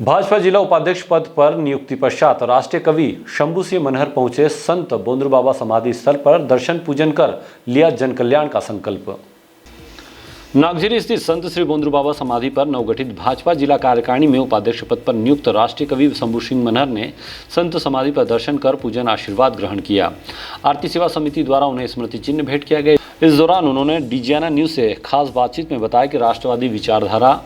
भाजपा जिला उपाध्यक्ष पद पर नियुक्ति पश्चात राष्ट्रीय कवि शंभू सिंह मनहर पहुंचे संत बोंद्रू बाबा समाधि स्थल पर दर्शन पूजन कर लिया जन कल्याण का संकल्प। नागझिरी स्थित संत श्री बोंद्रू बाबा समाधि पर नवगठित भाजपा जिला कार्यकारिणी में उपाध्यक्ष पद पर नियुक्त राष्ट्रीय कवि शंभू सिंह मनहर ने संत समाधि पर दर्शन कर पूजन आशीर्वाद ग्रहण किया। आरती सेवा समिति द्वारा उन्हें स्मृति चिन्ह भेंट किया गया। इस दौरान उन्होंने डिजियाना न्यूज से खास बातचीत में बताया कि राष्ट्रवादी विचारधारा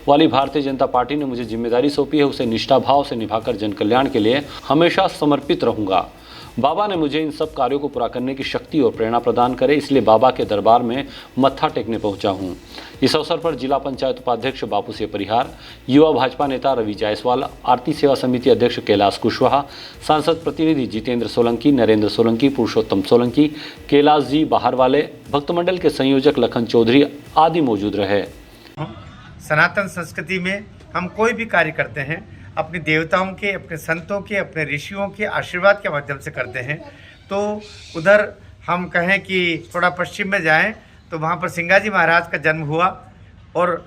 वाली भारतीय जनता पार्टी ने मुझे जिम्मेदारी सौंपी है, उसे निष्ठा भाव से निभाकर जन कल्याण के लिए हमेशा समर्पित रहूंगा। बाबा ने मुझे इन सब कार्यों को पूरा करने की शक्ति और प्रेरणा प्रदान करे, इसलिए बाबा के दरबार में मत्था टेकने पहुंचा हूं। इस अवसर पर जिला पंचायत उपाध्यक्ष बापू सिंह परिहार, युवा भाजपा नेता रवि जायसवाल, आरती सेवा समिति अध्यक्ष कैलाश कुशवाहा, सांसद प्रतिनिधि जितेंद्र सोलंकी, नरेंद्र सोलंकी, पुरुषोत्तम सोलंकी, कैलाश जी बाहरवाले, भक्तमंडल के संयोजक लखन चौधरी आदि मौजूद रहे। सनातन संस्कृति में हम कोई भी कार्य करते हैं अपने देवताओं के, अपने संतों के, अपने ऋषियों के आशीर्वाद के माध्यम से करते हैं। तो उधर हम कहें कि थोड़ा पश्चिम में जाएं तो वहाँ पर सिंगाजी महाराज का जन्म हुआ, और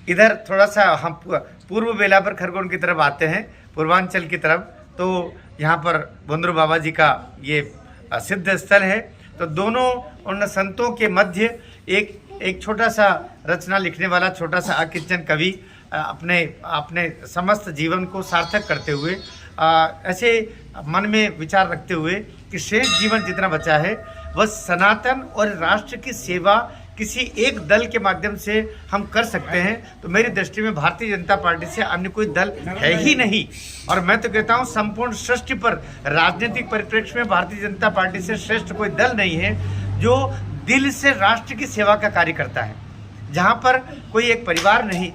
इधर थोड़ा सा हम पूर्व बेलापुर खरगोन की तरफ आते हैं, पूर्वांचल की तरफ, तो यहाँ पर बोंद्रू बाबा जी का ये सिद्ध स्थल है। तो दोनों उन संतों के मध्य एक छोटा सा रचना लिखने वाला छोटा सा अकिंचन कवि अपने समस्त जीवन को सार्थक करते हुए ऐसे मन में विचार रखते हुए कि शेष जीवन जितना बचा है वह सनातन और राष्ट्र की सेवा किसी एक दल के माध्यम से हम कर सकते हैं। तो मेरी दृष्टि में भारतीय जनता पार्टी से अन्य कोई दल है ही नहीं, और मैं तो कहता हूं संपूर्ण सृष्टि पर राजनीतिक परिप्रेक्ष्य में भारतीय जनता पार्टी से श्रेष्ठ कोई दल नहीं है जो दिल से राष्ट्र की सेवा का कार्य करता है। जहां पर कोई एक परिवार नहीं,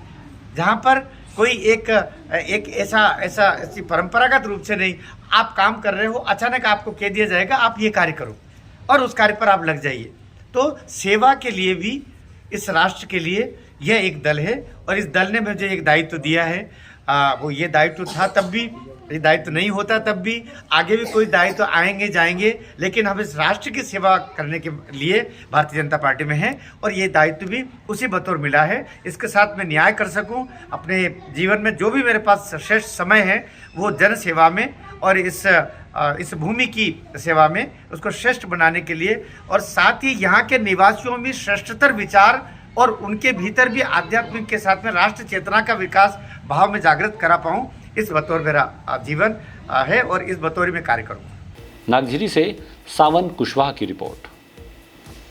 जहाँ पर कोई एक ऐसी परंपरागत रूप से नहीं, आप काम कर रहे हो, अचानक आपको कह दिया जाएगा आप ये कार्य करो और उस कार्य पर आप लग जाइए। तो सेवा के लिए भी इस राष्ट्र के लिए यह एक दल है, और इस दल ने मुझे एक दायित्व दिया है। वो ये दायित्व था तब भी, ये दायित्व नहीं होता तब भी, आगे भी कोई दायित्व आएंगे जाएंगे, लेकिन हम इस राष्ट्र की सेवा करने के लिए भारतीय जनता पार्टी में हैं, और ये दायित्व भी उसी बतौर मिला है। इसके साथ मैं न्याय कर सकूं अपने जीवन में, जो भी मेरे पास श्रेष्ठ समय है वो जन सेवा में और इस भूमि की सेवा में उसको श्रेष्ठ बनाने के लिए, और साथ ही यहाँ के निवासियों में श्रेष्ठतर विचार और उनके भीतर भी आध्यात्मिक के साथ में राष्ट्र चेतना का विकास भाव में जागृत करा पाऊँ, इस बतौर मेरा जीवन है और इस बतौर में कार्य करूँगा। नागझिरी से सावन कुशवाहा की रिपोर्ट।